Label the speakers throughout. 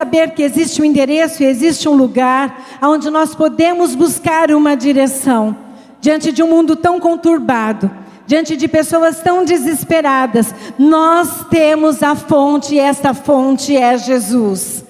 Speaker 1: saber que existe um endereço e existe um lugar onde nós podemos buscar uma direção. Diante de um mundo tão conturbado, diante de pessoas tão desesperadas, nós temos a fonte e esta fonte é Jesus.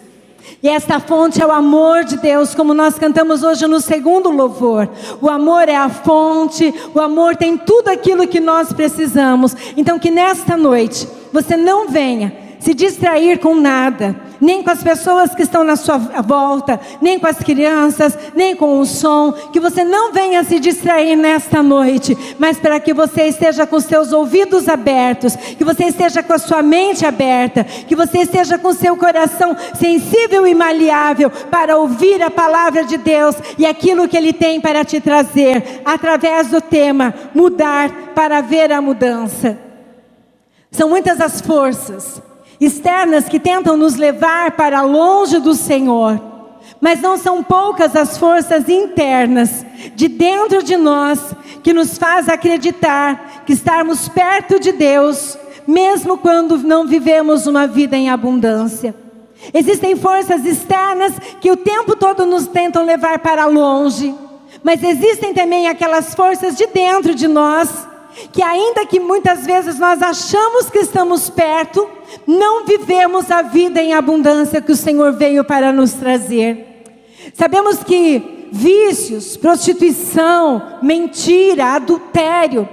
Speaker 1: E esta fonte é o amor de Deus, como nós cantamos hoje no segundo louvor. O amor é a fonte, o amor tem tudo aquilo que nós precisamos. Então que nesta noite você não venha se distrair com nada, nem com as pessoas que estão na sua volta, nem com as crianças, nem com o som, que você não venha se distrair nesta noite, mas para que você esteja com os seus ouvidos abertos, que você esteja com a sua mente aberta, que você esteja com o seu coração sensível e maleável para ouvir a palavra de Deus e aquilo que Ele tem para te trazer, através do tema, mudar para ver a mudança. São muitas as forças externas que tentam nos levar para longe do Senhor, mas não são poucas as forças internas de dentro de nós que nos faz acreditar que estarmos perto de Deus, mesmo quando não vivemos uma vida em abundância. Existem forças externas que o tempo todo nos tentam levar para longe, mas existem também aquelas forças de dentro de nós que, ainda que muitas vezes nós achamos que estamos perto, não vivemos a vida em abundância que o Senhor veio para nos trazer. Sabemos que vícios, prostituição, mentira, adultério,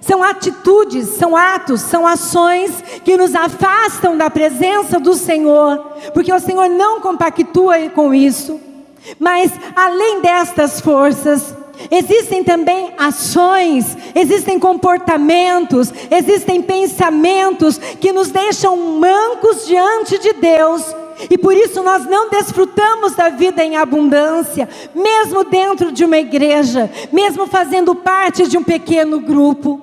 Speaker 1: são atitudes, são atos, são ações que nos afastam da presença do Senhor, porque o Senhor não compactua com isso. Mas além destas forças, existem também ações, existem comportamentos, existem pensamentos que nos deixam mancos diante de Deus. E por isso nós não desfrutamos da vida em abundância, mesmo dentro de uma igreja, mesmo fazendo parte de um pequeno grupo.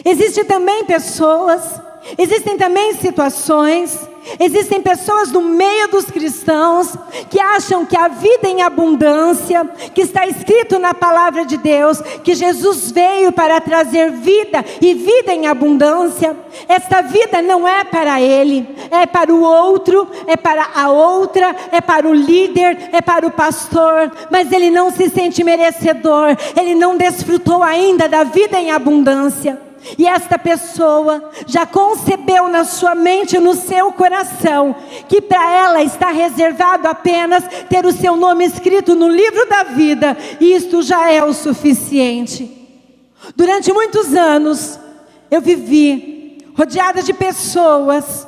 Speaker 1: Existem também pessoas, existem também situações, existem pessoas no meio dos cristãos que acham que a vida em abundância, que está escrito na palavra de Deus, que Jesus veio para trazer vida e vida em abundância, esta vida não é para ele, é para o outro, é para a outra, é para o líder, é para o pastor, mas ele não se sente merecedor, ele não desfrutou ainda da vida em abundância. E esta pessoa já concebeu na sua mente e no seu coração que para ela está reservado apenas ter o seu nome escrito no livro da vida, e isto já é o suficiente. Durante muitos anos eu vivi rodeada de pessoas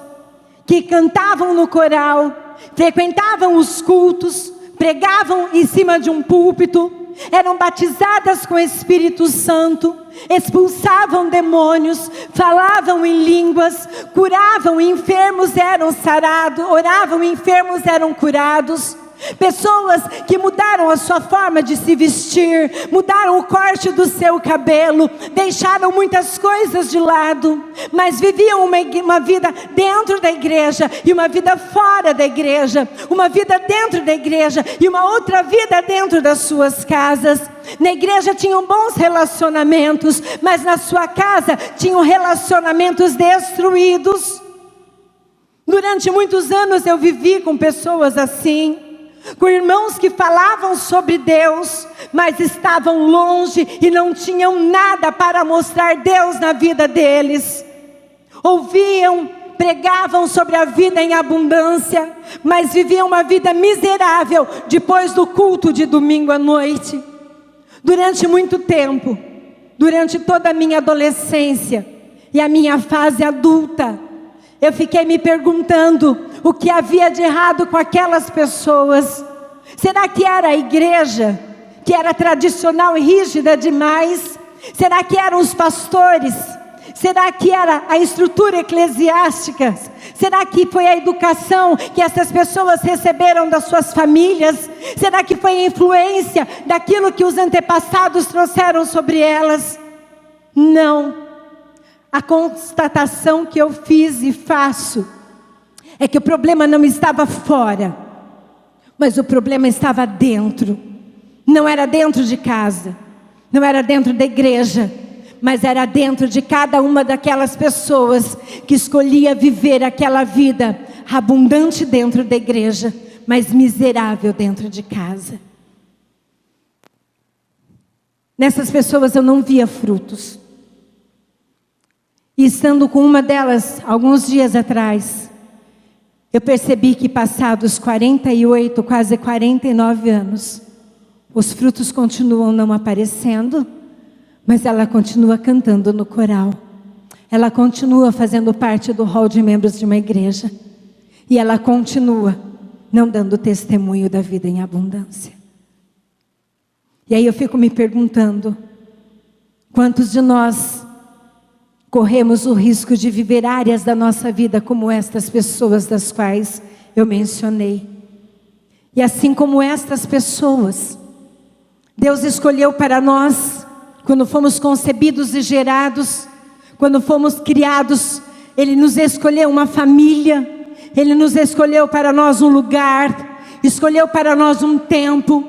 Speaker 1: que cantavam no coral, frequentavam os cultos, pregavam em cima de um púlpito, eram batizadas com o Espírito Santo, expulsavam demônios, falavam em línguas, curavam enfermos, eram sarados, oravam enfermos, eram curados. Pessoas que mudaram a sua forma de se vestir, mudaram o corte do seu cabelo, deixaram muitas coisas de lado, mas viviam uma vida dentro da igreja e uma vida fora da igreja, uma vida dentro da igreja e uma outra vida dentro das suas casas. Na igreja tinham bons relacionamentos, mas na sua casa tinham relacionamentos destruídos. Durante muitos anos eu vivi com pessoas assim, com irmãos que falavam sobre Deus, mas estavam longe e não tinham nada para mostrar Deus na vida deles. Ouviam, pregavam sobre a vida em abundância, mas viviam uma vida miserável depois do culto de domingo à noite. Durante muito tempo, durante toda a minha adolescência e a minha fase adulta, eu fiquei me perguntando o que havia de errado com aquelas pessoas. Será que era a igreja, que era tradicional e rígida demais? Será que eram os pastores? Será que era a estrutura eclesiástica? Será que foi a educação que essas pessoas receberam das suas famílias? Será que foi a influência daquilo que os antepassados trouxeram sobre elas? Não. A constatação que eu fiz e faço é que o problema não estava fora, mas o problema estava dentro. Não era dentro de casa, não era dentro da igreja, mas era dentro de cada uma daquelas pessoas que escolhia viver aquela vida abundante dentro da igreja, mas miserável dentro de casa. Nessas pessoas eu não via frutos. E estando com uma delas, alguns dias atrás, eu percebi que passados 48, quase 49 anos, os frutos continuam não aparecendo, mas ela continua cantando no coral. Ela continua fazendo parte do hall de membros de uma igreja. E ela continua não dando testemunho da vida em abundância. E aí eu fico me perguntando, quantos de nós corremos o risco de viver áreas da nossa vida como estas pessoas das quais eu mencionei? E assim como estas pessoas, Deus escolheu para nós, quando fomos concebidos e gerados, quando fomos criados, Ele nos escolheu uma família, Ele nos escolheu para nós um lugar, escolheu para nós um tempo,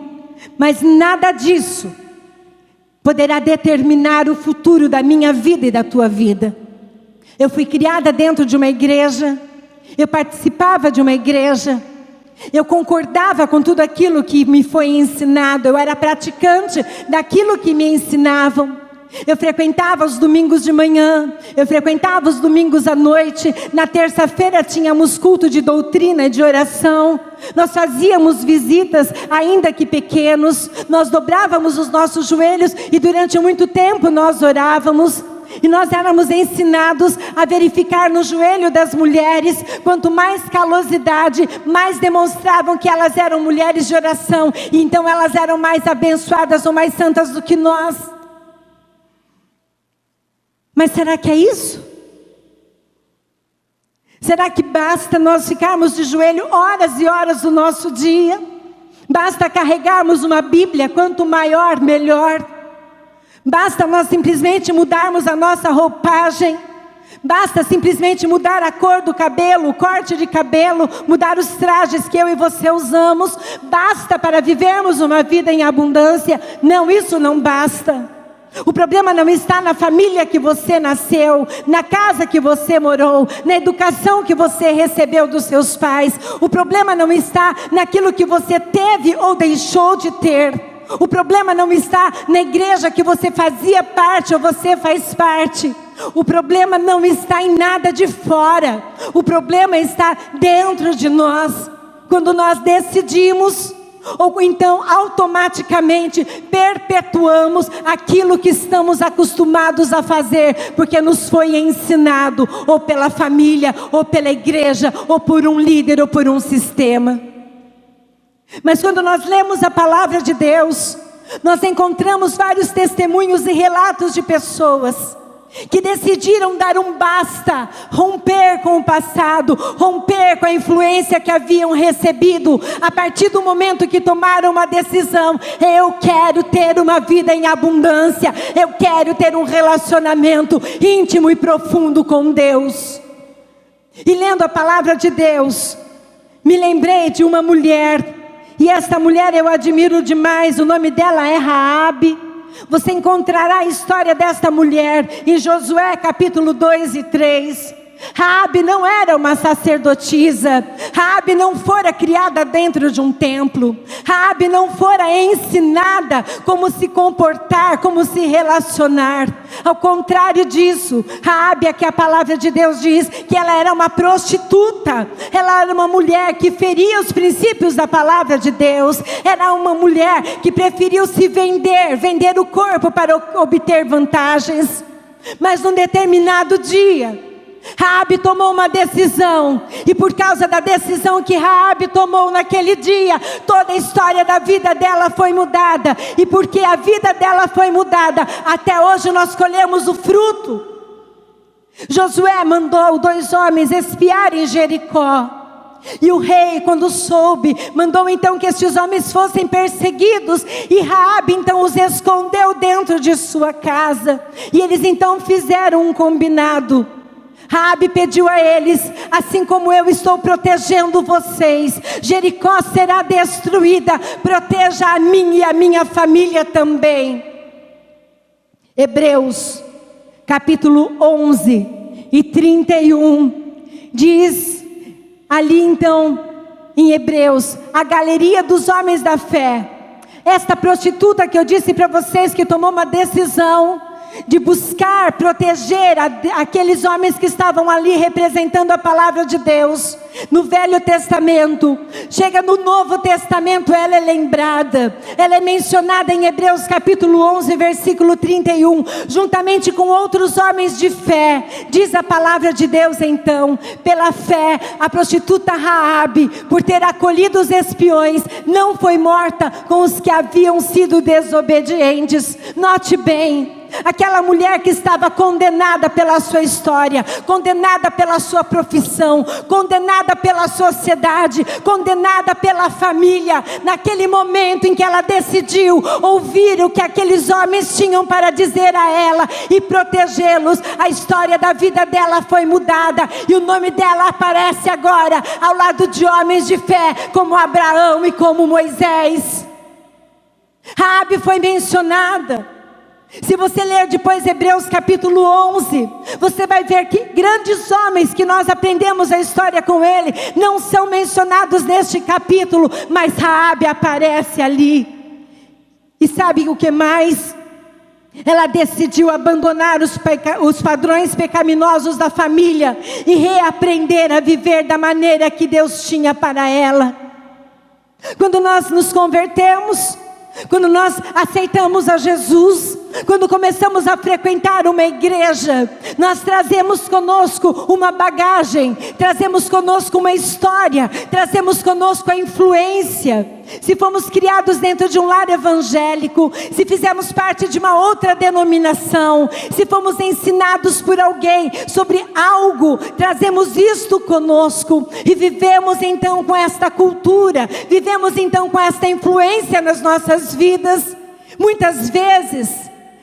Speaker 1: mas nada disso poderá determinar o futuro da minha vida e da tua vida. Eu fui criada dentro de uma igreja, eu participava de uma igreja, eu concordava com tudo aquilo que me foi ensinado, eu era praticante daquilo que me ensinavam. Eu frequentava os domingos de manhã, eu frequentava os domingos à noite. Na terça-feira tínhamos culto de doutrina e de oração. Nós fazíamos visitas, ainda que pequenos. Nós dobrávamos os nossos joelhos e durante muito tempo nós orávamos. E nós éramos ensinados a verificar no joelho das mulheres, quanto mais calosidade, mais demonstravam que elas eram mulheres de oração. E então elas eram mais abençoadas ou mais santas do que nós. Mas será que é isso? Será que basta nós ficarmos de joelho horas e horas do nosso dia? Basta carregarmos uma Bíblia, quanto maior, melhor. Basta nós simplesmente mudarmos a nossa roupagem. Basta simplesmente mudar a cor do cabelo, o corte de cabelo, mudar os trajes que eu e você usamos. Basta para vivermos uma vida em abundância? Não, isso não basta. O problema não está na família que você nasceu, na casa que você morou, na educação que você recebeu dos seus pais. O problema não está naquilo que você teve ou deixou de ter. O problema não está na igreja que você fazia parte ou você faz parte. O problema não está em nada de fora. O problema está dentro de nós. Quando nós decidimos, ou então automaticamente perpetuamos aquilo que estamos acostumados a fazer, porque nos foi ensinado, ou pela família, ou pela igreja, ou por um líder, ou por um sistema. Mas quando nós lemos a palavra de Deus, nós encontramos vários testemunhos e relatos de pessoas que decidiram dar um basta, romper com o passado, romper com a influência que haviam recebido, a partir do momento que tomaram uma decisão: eu quero ter uma vida em abundância, eu quero ter um relacionamento íntimo e profundo com Deus. E lendo a palavra de Deus, me lembrei de uma mulher, e esta mulher eu admiro demais, o nome dela é Raabe. Você encontrará a história desta mulher em Josué capítulo 2 e 3. Raabe não era uma sacerdotisa. Raabe não fora criada dentro de um templo. Raabe não fora ensinada como se comportar, como se relacionar. Ao contrário disso, Raabe, aqui a palavra de Deus diz que ela era uma prostituta. Ela era uma mulher que feria os princípios da palavra de Deus. Era uma mulher que preferiu se vender o corpo para obter vantagens. Mas num determinado dia, Raabe tomou uma decisão, e por causa da decisão que Raabe tomou naquele dia, toda a história da vida dela foi mudada. E porque a vida dela foi mudada, até hoje nós colhemos o fruto. Josué mandou 2 homens espiar em Jericó, e o rei, quando soube, mandou então que estes homens fossem perseguidos, e Raabe então os escondeu dentro de sua casa. E eles então fizeram um combinado. Raabe pediu a eles: assim como eu estou protegendo vocês, Jericó será destruída, proteja a mim e a minha família também. Hebreus capítulo 11 e 31 diz ali então, em Hebreus, a galeria dos homens da fé. Esta prostituta que eu disse para vocês que tomou uma decisão de buscar, proteger aqueles homens que estavam ali representando a palavra de Deus, no Velho Testamento. Chega no Novo Testamento, ela é lembrada, ela é mencionada em Hebreus capítulo 11, versículo 31, juntamente com outros homens de fé. Diz a palavra de Deus então, pela fé, a prostituta Raabe, por ter acolhido os espiões, não foi morta com os que haviam sido desobedientes. Note bem, aquela mulher que estava condenada pela sua história, condenada pela sua profissão, condenada pela sociedade, condenada pela família, naquele momento em que ela decidiu ouvir o que aqueles homens tinham para dizer a ela e protegê-los, a história da vida dela foi mudada, e o nome dela aparece agora ao lado de homens de fé, como Abraão e como Moisés. Raabe foi mencionada. Se você ler depois Hebreus capítulo 11, você vai ver que grandes homens que nós aprendemos a história com ele, não são mencionados neste capítulo, mas Raabe aparece ali. E sabe o que mais? Ela decidiu abandonar os padrões pecaminosos da família e reaprender a viver da maneira que Deus tinha para ela. Quando nós nos convertemos, quando nós aceitamos a Jesus, quando começamos a frequentar uma igreja, nós trazemos conosco uma bagagem, trazemos conosco uma história, trazemos conosco a influência. Se fomos criados dentro de um lar evangélico, se fizemos parte de uma outra denominação, se fomos ensinados por alguém sobre algo, trazemos isto conosco e vivemos então com esta cultura, vivemos então com esta influência nas nossas vidas. Muitas vezes,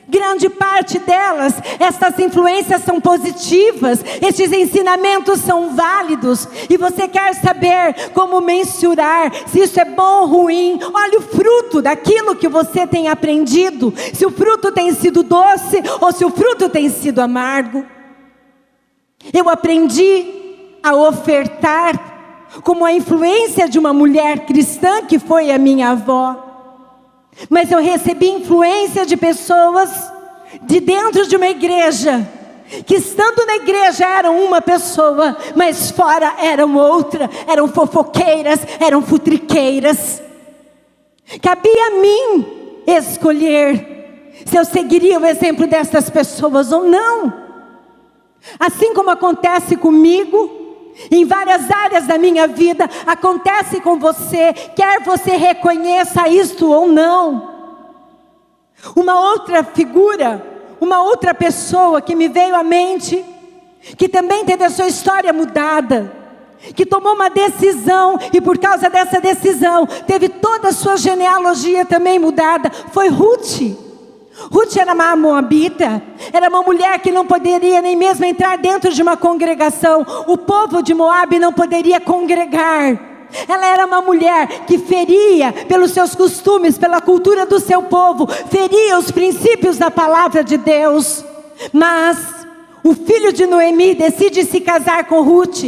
Speaker 1: grande parte delas, estas influências são positivas, estes ensinamentos são válidos, e você quer saber como mensurar se isso é bom ou ruim? Olha o fruto daquilo que você tem aprendido, se o fruto tem sido doce ou se o fruto tem sido amargo. Eu aprendi a ofertar como a influência de uma mulher cristã que foi a minha avó. Mas eu recebi influência de pessoas de dentro de uma igreja, que estando na igreja eram uma pessoa, mas fora eram outra, eram fofoqueiras, eram futriqueiras. Cabia a mim escolher se eu seguiria o exemplo dessas pessoas ou não. Assim como acontece comigo, em várias áreas da minha vida, acontece com você, quer você reconheça isto ou não. Uma outra figura, uma outra pessoa que me veio à mente, que também teve a sua história mudada, que tomou uma decisão e por causa dessa decisão teve toda a sua genealogia também mudada, foi Ruth. Ruth era uma moabita, era uma mulher que não poderia nem mesmo entrar dentro de uma congregação. O povo de Moabe não poderia congregar. Ela era uma mulher que feria pelos seus costumes, pela cultura do seu povo, feria os princípios da palavra de Deus. Mas o filho de Noemi decide se casar com Ruth,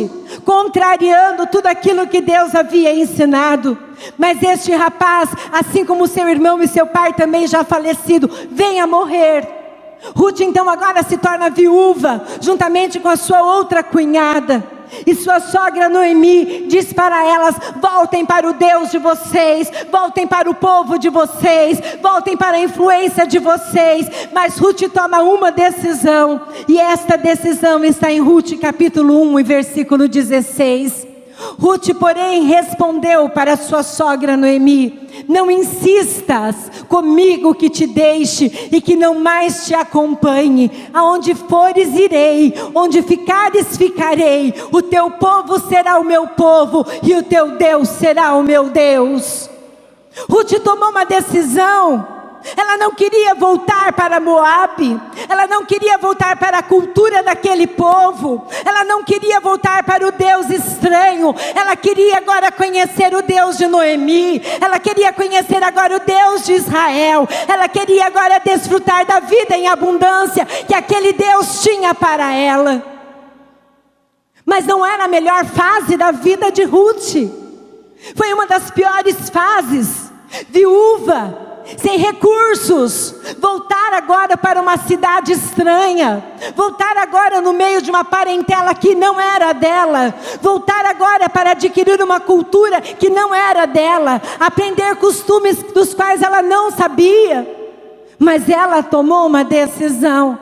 Speaker 1: contrariando tudo aquilo que Deus havia ensinado. Mas este rapaz, assim como seu irmão e seu pai também já falecido, vem a morrer. Ruth então agora se torna viúva, juntamente com a sua outra cunhada. E sua sogra Noemi diz para elas: voltem para o Deus de vocês, voltem para o povo de vocês, voltem para a influência de vocês. Mas Ruth toma uma decisão, e esta decisão está em Ruth capítulo 1 e versículo 16. Ruth, porém, respondeu para sua sogra Noemi: não insistas comigo que te deixe e que não mais te acompanhe. Aonde fores irei, onde ficares ficarei. O teu povo será o meu povo e o teu Deus será o meu Deus. Ruth tomou uma decisão. Ela não queria voltar para Moabe, ela não queria voltar para a cultura daquele povo, ela não queria voltar para o Deus estranho, ela queria agora conhecer o Deus de Noemi, ela queria conhecer agora o Deus de Israel, ela queria agora desfrutar da vida em abundância que aquele Deus tinha para ela. Mas não era a melhor fase da vida de Ruth. Foi uma das piores fases. Viúva, sem recursos, voltar agora para uma cidade estranha, voltar agora no meio de uma parentela que não era dela, voltar agora para adquirir uma cultura que não era dela, aprender costumes dos quais ela não sabia. Mas ela tomou uma decisão,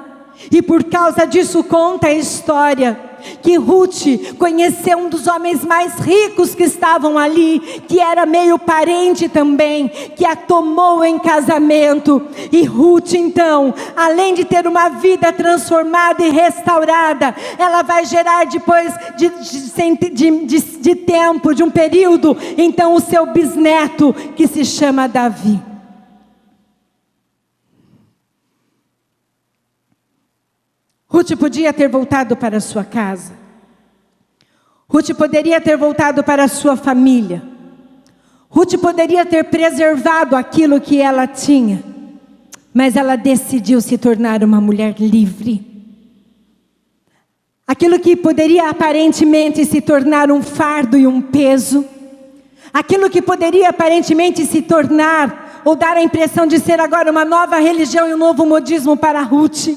Speaker 1: e por causa disso conta a história que Ruth conheceu um dos homens mais ricos que estavam ali, que era meio parente também, que a tomou em casamento. E Ruth então, além de ter uma vida transformada e restaurada, ela vai gerar depois de tempo, de um período, então o seu bisneto, que se chama Davi. Ruth podia ter voltado para sua casa. Ruth poderia ter voltado para a sua família. Ruth poderia ter preservado aquilo que ela tinha. Mas ela decidiu se tornar uma mulher livre. Aquilo que poderia aparentemente se tornar um fardo e um peso. Aquilo que poderia aparentemente se tornar, ou dar a impressão de ser agora uma nova religião e um novo modismo para Ruth.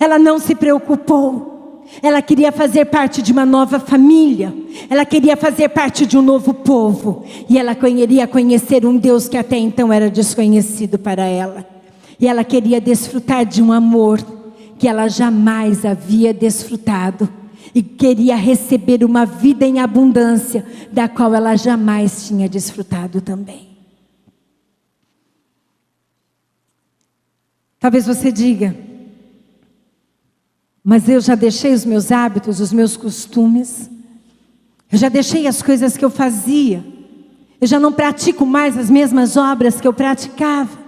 Speaker 1: Ela não se preocupou. Ela queria fazer parte de uma nova família. Ela queria fazer parte de um novo povo. E ela queria conhecer um Deus que até então era desconhecido para ela. E ela queria desfrutar de um amor que ela jamais havia desfrutado. E queria receber uma vida em abundância, da qual ela jamais tinha desfrutado também. Talvez você diga: mas eu já deixei os meus hábitos, os meus costumes. Eu já deixei as coisas que eu fazia. Eu já não pratico mais as mesmas obras que eu praticava.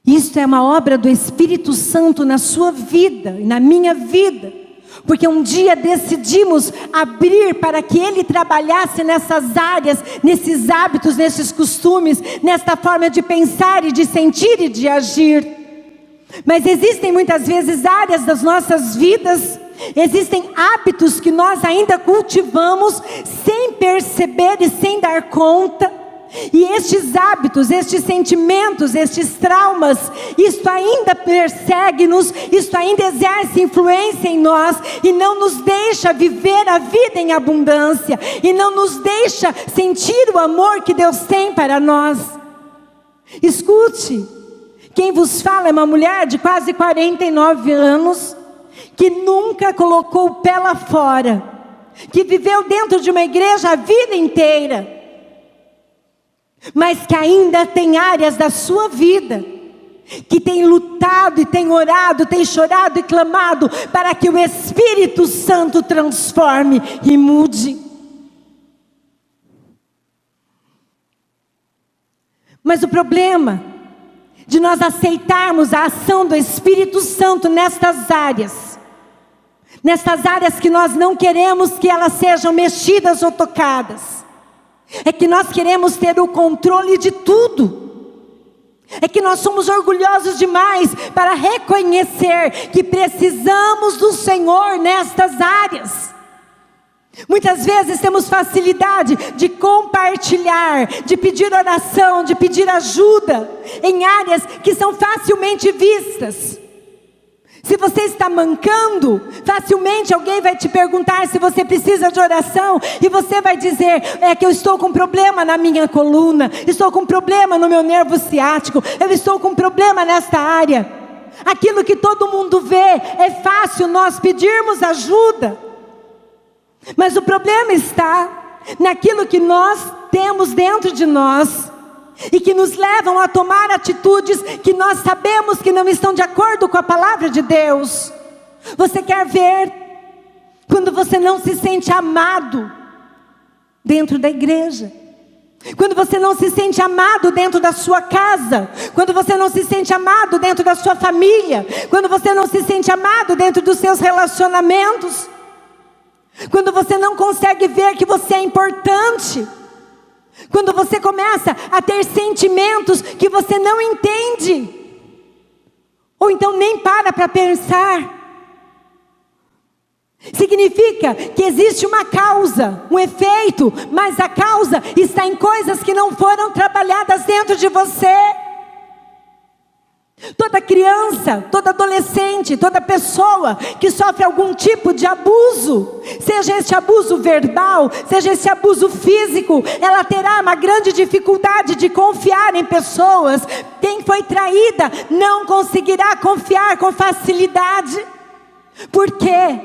Speaker 1: Isto é uma obra do Espírito Santo na sua vida e na minha vida. Porque um dia decidimos abrir para que Ele trabalhasse nessas áreas, nesses hábitos, nesses costumes, nesta forma de pensar e de sentir e de agir. Mas existem muitas vezes áreas das nossas vidas, existem hábitos que nós ainda cultivamos sem perceber e sem dar conta. E estes hábitos, estes sentimentos, estes traumas, isto ainda persegue-nos, isto ainda exerce influência em nós e não nos deixa viver a vida em abundância e não nos deixa sentir o amor que Deus tem para nós. Escute, quem vos fala é uma mulher de quase 49 anos, que nunca colocou o pé lá fora, que viveu dentro de uma igreja a vida inteira, mas que ainda tem áreas da sua vida, que tem lutado e tem orado, tem chorado e clamado, para que o Espírito Santo transforme e mude. Mas o problema de nós aceitarmos a ação do Espírito Santo nestas áreas que nós não queremos que elas sejam mexidas ou tocadas, é que nós queremos ter o controle de tudo, é que nós somos orgulhosos demais para reconhecer que precisamos do Senhor nestas áreas. Muitas vezes temos facilidade de compartilhar, de pedir oração, de pedir ajuda em áreas que são facilmente vistas. Se você está mancando, facilmente alguém vai te perguntar se você precisa de oração, e você vai dizer: é que eu estou com problema na minha coluna, estou com problema no meu nervo ciático, eu estou com problema nesta área. Aquilo que todo mundo vê, é fácil nós pedirmos ajuda. Mas o problema está naquilo que nós temos dentro de nós e que nos levam a tomar atitudes que nós sabemos que não estão de acordo com a palavra de Deus. Você quer ver quando você não se sente amado dentro da igreja? Quando você não se sente amado dentro da sua casa, quando você não se sente amado dentro da sua família, quando você não se sente amado dentro dos seus relacionamentos, quando você não consegue ver que você é importante, quando você começa a ter sentimentos que você não entende, ou então nem para pensar. Significa que existe uma causa, um efeito, mas a causa está em coisas que não foram trabalhadas dentro de você. Toda criança, toda adolescente, toda pessoa que sofre algum tipo de abuso, seja esse abuso verbal, seja esse abuso físico, ela terá uma grande dificuldade de confiar em pessoas. Quem foi traída não conseguirá confiar com facilidade. Por quê?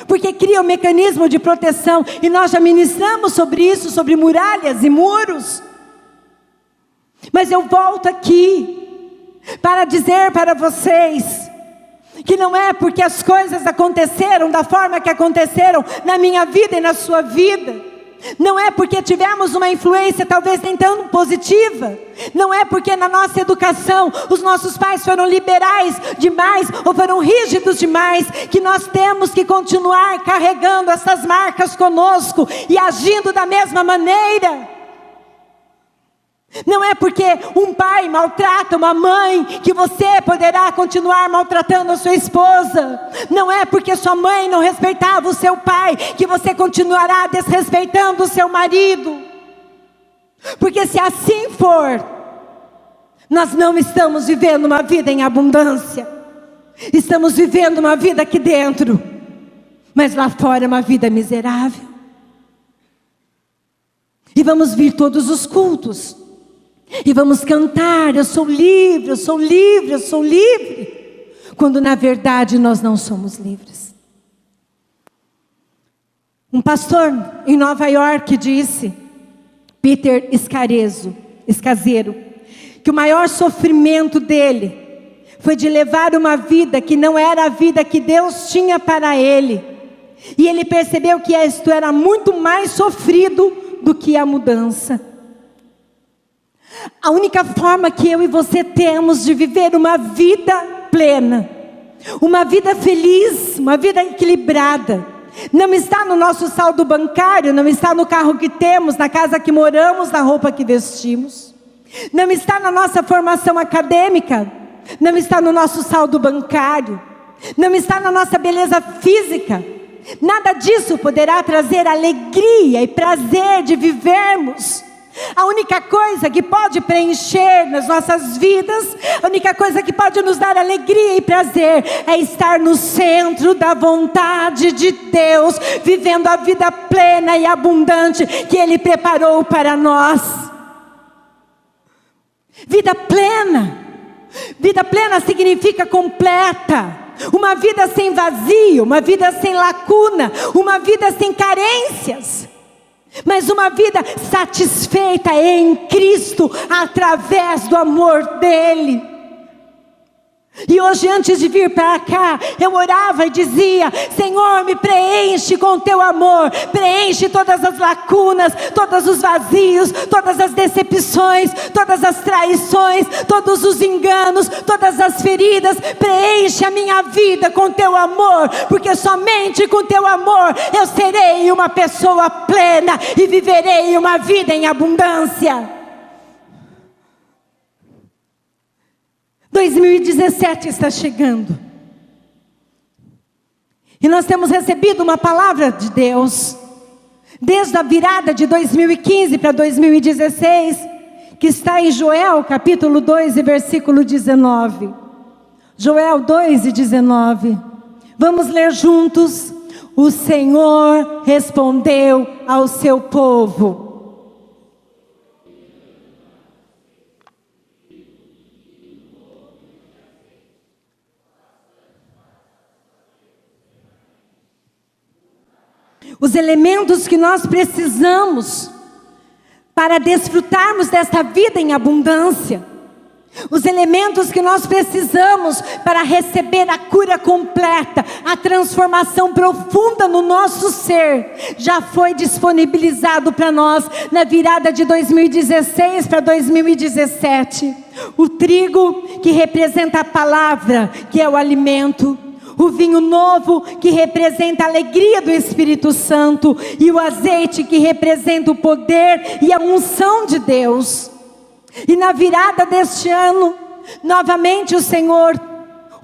Speaker 1: Porque cria um mecanismo de proteção, e nós já ministramos sobre isso, sobre muralhas e muros. Mas eu volto aqui para dizer para vocês que não é porque as coisas aconteceram da forma que aconteceram na minha vida e na sua vida, não é porque tivemos uma influência talvez nem tão positiva, não é porque na nossa educação os nossos pais foram liberais demais ou foram rígidos demais, que nós temos que continuar carregando essas marcas conosco e agindo da mesma maneira. Não é porque um pai maltrata uma mãe que você poderá continuar maltratando a sua esposa. Não é porque sua mãe não respeitava o seu pai que você continuará desrespeitando o seu marido. Porque se assim for, nós não estamos vivendo uma vida em abundância. Estamos vivendo uma vida aqui dentro, mas lá fora é uma vida miserável. E vamos vir todos os cultos e vamos cantar: eu sou livre, eu sou livre, eu sou livre, quando na verdade nós não somos livres. Um pastor em Nova York disse, Peter Scazzero, que o maior sofrimento dele foi de levar uma vida que não era a vida que Deus tinha para ele. E ele percebeu que isto era muito mais sofrido do que a mudança. A única forma que eu e você temos de viver uma vida plena, uma vida feliz, uma vida equilibrada, não está no nosso saldo bancário, não está no carro que temos, na casa que moramos, na roupa que vestimos, não está na nossa formação acadêmica, não está no nosso saldo bancário, não está na nossa beleza física. Nada disso poderá trazer alegria e prazer de vivermos. A única coisa que pode preencher nas nossas vidas, a única coisa que pode nos dar alegria e prazer, é estar no centro da vontade de Deus, vivendo a vida plena e abundante que Ele preparou para nós. Vida plena. Vida plena significa completa. Uma vida sem vazio, uma vida sem lacuna, uma vida sem carências. Mas uma vida satisfeita em Cristo, através do amor dEle. E hoje, antes de vir para cá, eu orava e dizia: Senhor, me preenche com teu amor, preenche todas as lacunas, todos os vazios, todas as decepções, todas as traições, todos os enganos, todas as feridas. Preenche a minha vida com teu amor, porque somente com teu amor eu serei uma pessoa plena e viverei uma vida em abundância. 2017 está chegando. E nós temos recebido uma palavra de Deus, desde a virada de 2015 para 2016, que está em Joel capítulo 2 e versículo 19. Joel 2 e 19. Vamos ler juntos. O Senhor respondeu ao seu povo. Os elementos que nós precisamos para desfrutarmos desta vida em abundância, os elementos que nós precisamos para receber a cura completa, a transformação profunda no nosso ser, já foi disponibilizado para nós na virada de 2016 para 2017. O trigo, que representa a palavra, que é o alimento. O vinho novo, que representa a alegria do Espírito Santo. E o azeite, que representa o poder e a unção de Deus. E na virada deste ano, novamente o Senhor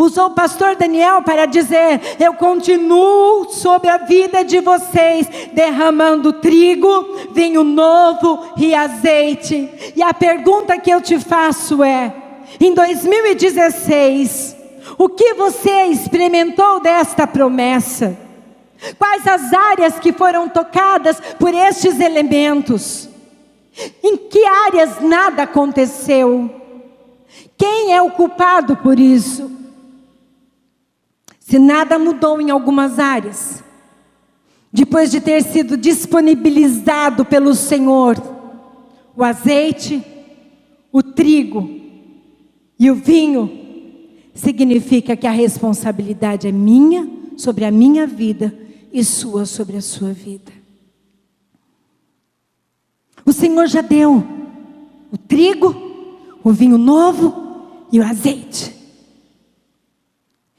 Speaker 1: Usou o pastor Daniel para dizer: eu continuo sobre a vida de vocês, derramando trigo, vinho novo e azeite. E a pergunta que eu te faço é: em 2016, o que você experimentou desta promessa? Quais as áreas que foram tocadas por estes elementos? Em que áreas nada aconteceu? Quem é o culpado por isso? Se nada mudou em algumas áreas, depois de ter sido disponibilizado pelo Senhor, o azeite, o trigo e o vinho, significa que a responsabilidade é minha sobre a minha vida e sua sobre a sua vida. O Senhor já deu o trigo, o vinho novo e o azeite.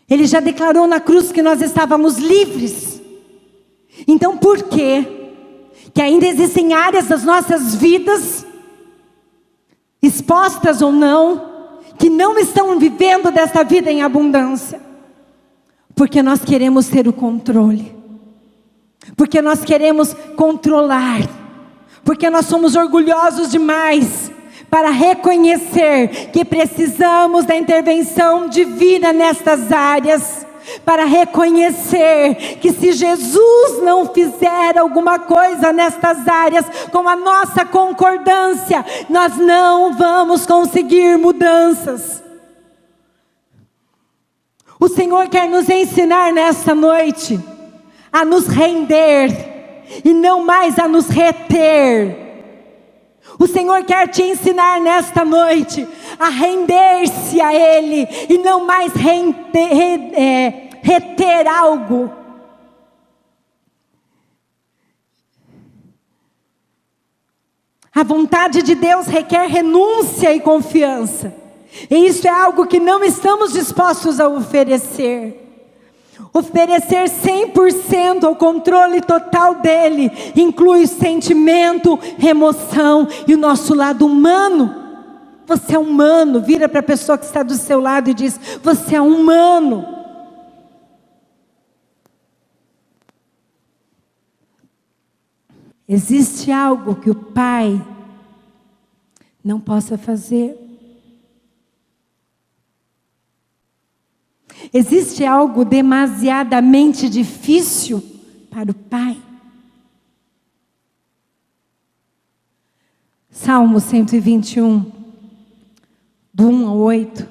Speaker 1: Ele já declarou na cruz que nós estávamos livres. Então por que ainda existem áreas das nossas vidas, expostas ou não, que não estão vivendo desta vida em abundância? Porque nós queremos ter o controle. Porque nós queremos controlar. Porque nós somos orgulhosos demais para reconhecer que precisamos da intervenção divina nestas áreas, para reconhecer que se Jesus não fizer alguma coisa nestas áreas, com a nossa concordância, nós não vamos conseguir mudanças. O Senhor quer nos ensinar nesta noite a nos render e não mais a nos reter. O Senhor quer te ensinar nesta noite a render-se a Ele e não mais reter algo. A vontade de Deus requer renúncia e confiança. E isso é algo que não estamos dispostos a oferecer. Oferecer 100% ao controle total dele inclui sentimento, emoção e o nosso lado humano. Você é humano. Vira para a pessoa que está do seu lado e diz: você é humano. Existe algo que o Pai não possa fazer? Existe algo demasiadamente difícil para o Pai? Salmo 121, do 1 ao 8.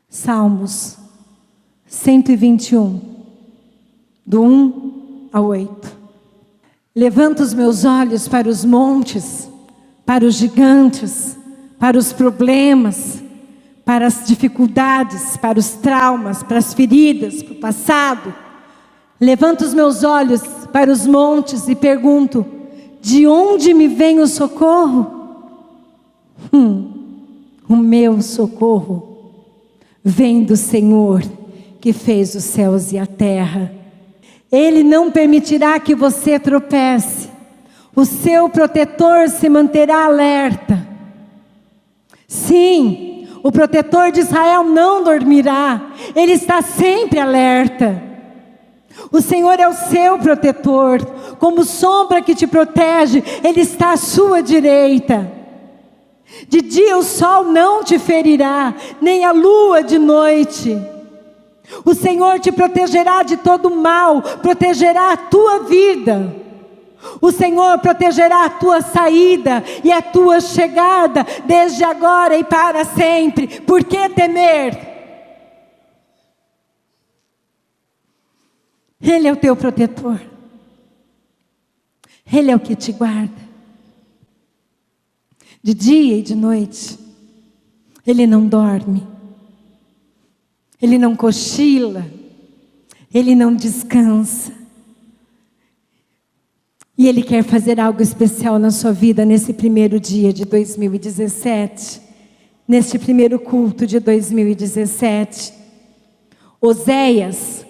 Speaker 1: Salmos 121, do 1 ao 8. Levanto os meus olhos para os montes, para os gigantes, para os problemas, para as dificuldades, para os traumas, para as feridas, para o passado. Levanto os meus olhos para os montes e pergunto: de onde me vem o socorro? O meu socorro vem do Senhor, que fez os céus e a terra. Ele não permitirá que você tropece. O seu protetor se manterá alerta. Sim, o protetor de Israel não dormirá. Ele está sempre alerta. O Senhor é o seu protetor. Como sombra que te protege, Ele está à sua direita. De dia o sol não te ferirá, nem a lua de noite. O Senhor te protegerá de todo mal, protegerá a tua vida. O Senhor protegerá a tua saída e a tua chegada, desde agora e para sempre. Por que temer? Ele é o teu protetor. Ele é o que te guarda. De dia e de noite. Ele não dorme. Ele não cochila. Ele não descansa. E Ele quer fazer algo especial na sua vida nesse primeiro dia de 2017. Neste primeiro culto de 2017. Oséias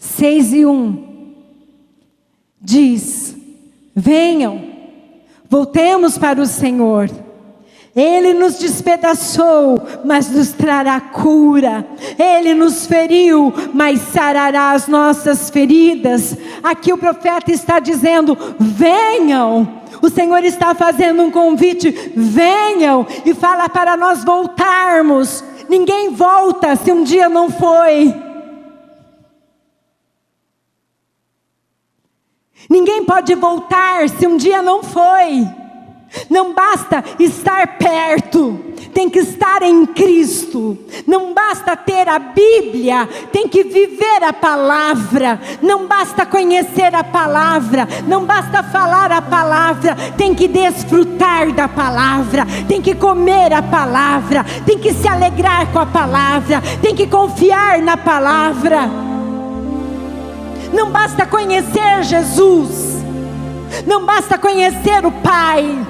Speaker 1: 6:1 diz: venham, voltemos para o Senhor. Ele nos despedaçou, mas nos trará cura. Ele nos feriu, mas sarará as nossas feridas. Aqui o profeta está dizendo: venham. O Senhor está fazendo um convite: venham, e fala para nós voltarmos. Ninguém volta se um dia não foi. Ninguém pode voltar se um dia não foi. Não basta estar perto, tem que estar em Cristo. Não basta ter a Bíblia, tem que viver a palavra. Não basta conhecer a palavra, não basta falar a palavra, tem que desfrutar da palavra, tem que comer a palavra, tem que se alegrar com a palavra, tem que confiar na palavra. Não basta conhecer Jesus, não basta conhecer o Pai,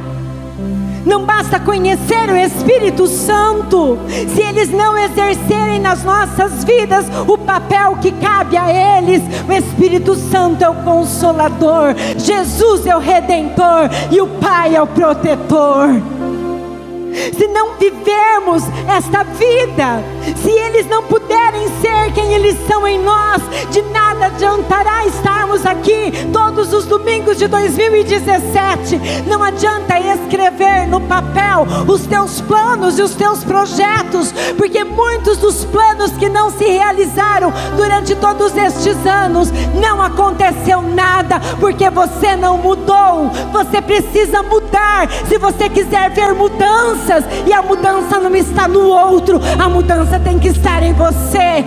Speaker 1: não basta conhecer o Espírito Santo, se eles não exercerem nas nossas vidas o papel que cabe a eles. O Espírito Santo é o Consolador, Jesus é o Redentor e o Pai é o Protetor. Se não vivermos esta vida, se eles não puderem ser quem eles são em nós, de nada adiantará estarmos aqui todos os domingos de 2017. Não adianta escrever no papel os teus planos e os teus projetos, porque muitos dos planos que não se realizaram durante todos estes anos, não aconteceu nada, porque você não mudou. Você precisa mudar, se você quiser ver mudanças. E a mudança não está no outro, a mudança tem que estar em você.